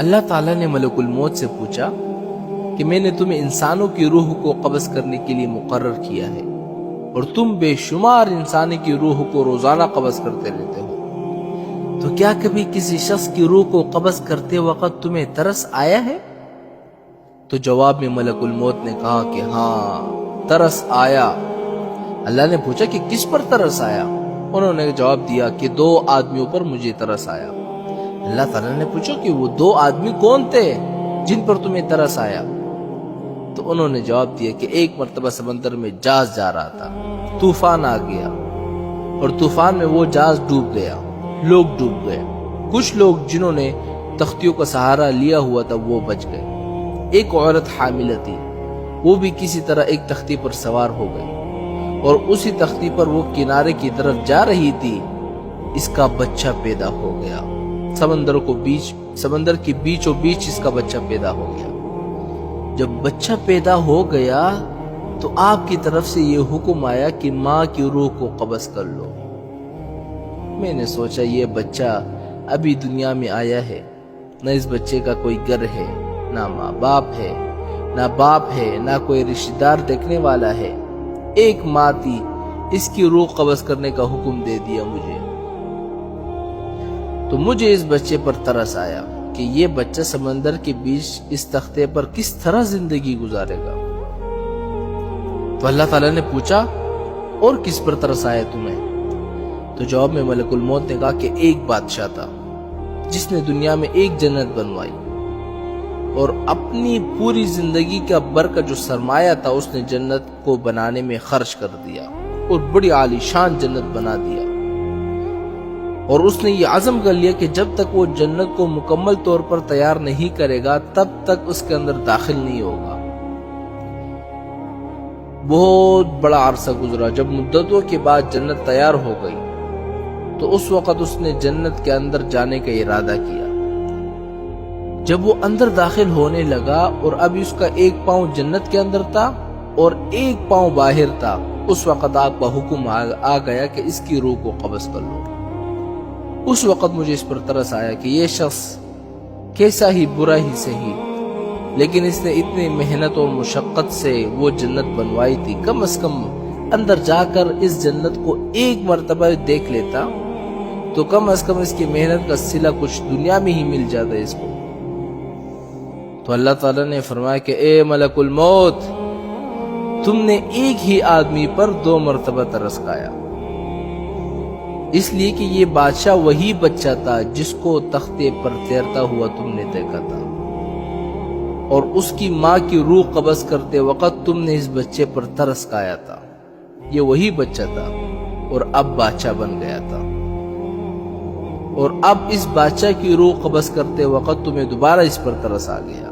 اللہ تعالیٰ نے ملک الموت سے پوچھا کہ میں نے تمہیں انسانوں کی روح کو قبض کرنے کے لیے مقرر کیا ہے اور تم بے شمار انسانی کی روح کو روزانہ قبض کرتے رہتے ہو، تو کیا کبھی کسی شخص کی روح کو قبض کرتے وقت تمہیں ترس آیا ہے؟ تو جواب میں ملک الموت نے کہا کہ ہاں، ترس آیا۔ اللہ نے پوچھا کہ کس پر ترس آیا؟ انہوں نے جواب دیا کہ 2 آدمیوں پر مجھے ترس آیا۔ اللہ تعالیٰ نے پوچھا کہ وہ 2 آدمی کون تھے جن پر تمہیں ترس آیا؟ تو انہوں نے جواب دیا کہ ایک مرتبہ سمندر میں جہاز جا رہا تھا، طوفان آ گیا اور طوفان میں وہ جہاز ڈوب گیا، لوگ ڈوب گئے، کچھ لوگ جنہوں نے تختیوں کا سہارا لیا ہوا تھا وہ بچ گئے۔ ایک عورت حاملہ تھی، وہ بھی کسی طرح ایک تختی پر سوار ہو گئی اور اسی تختی پر وہ کنارے کی طرف جا رہی تھی، اس کا بچہ پیدا ہو گیا۔ سمندر کے بیچوں بیچ اس کا بچہ پیدا ہو گیا۔ جب بچہ پیدا ہو گیا تو آپ کی طرف سے یہ حکم آیا کہ ماں کی روح کو قبض کر لو۔ میں نے سوچا یہ بچہ ابھی دنیا میں آیا ہے، نہ اس بچے کا کوئی گھر ہے، نہ ماں باپ ہے، نہ باپ ہے، نہ کوئی رشتہ دار دیکھنے والا ہے، ایک ماں تھی، اس کی روح قبض کرنے کا حکم دے دیا مجھے۔ تو مجھے اس بچے پر ترس آیا کہ یہ بچہ سمندر کے بیچ اس تختے پر کس طرح زندگی گزارے گا۔ تو اللہ تعالیٰ نے پوچھا اور کس پر ترس آیا تمہیں؟ تو جواب میں ملک الموت نے کہا کہ ایک بادشاہ تھا جس نے دنیا میں ایک جنت بنوائی اور اپنی پوری زندگی کا بھر کا جو سرمایہ تھا اس نے جنت کو بنانے میں خرچ کر دیا اور بڑی عالی شان جنت بنا دیا، اور اس نے یہ عزم کر لیا کہ جب تک وہ جنت کو مکمل طور پر تیار نہیں کرے گا تب تک اس کے اندر داخل نہیں ہوگا۔ بہت بڑا عرصہ گزرا، جب مدتوں کے بعد جنت تیار ہو گئی تو اس وقت اس نے جنت کے اندر جانے کا ارادہ کیا۔ جب وہ اندر داخل ہونے لگا اور ابھی اس کا ایک پاؤں جنت کے اندر تھا اور ایک پاؤں باہر تھا، اس وقت آپ کا حکم آ گیا کہ اس کی روح کو قبض کر لو۔ اس وقت مجھے اس پر ترس آیا کہ یہ شخص کیسا ہی برا ہی صحیح، لیکن اس نے اتنی محنت اور مشقت سے وہ جنت بنوائی تھی، کم از کم اندر جا کر اس جنت کو ایک مرتبہ دیکھ لیتا تو کم از کم اس کی محنت کا صلہ کچھ دنیا میں ہی مل جاتا اس کو۔ تو اللہ تعالیٰ نے فرمایا کہ اے ملک الموت، تم نے ایک ہی آدمی پر 2 مرتبہ ترس کھایا، اس لیے کہ یہ بادشاہ وہی بچہ تھا جس کو تختے پر تیرتا ہوا تم نے دیکھا تھا، اور اس کی ماں کی روح قبض کرتے وقت تم نے اس بچے پر ترس کھایا تھا۔ یہ وہی بچہ تھا اور اب بادشاہ بن گیا تھا، اور اب اس بادشاہ کی روح قبض کرتے وقت تمہیں دوبارہ اس پر ترس آ گیا۔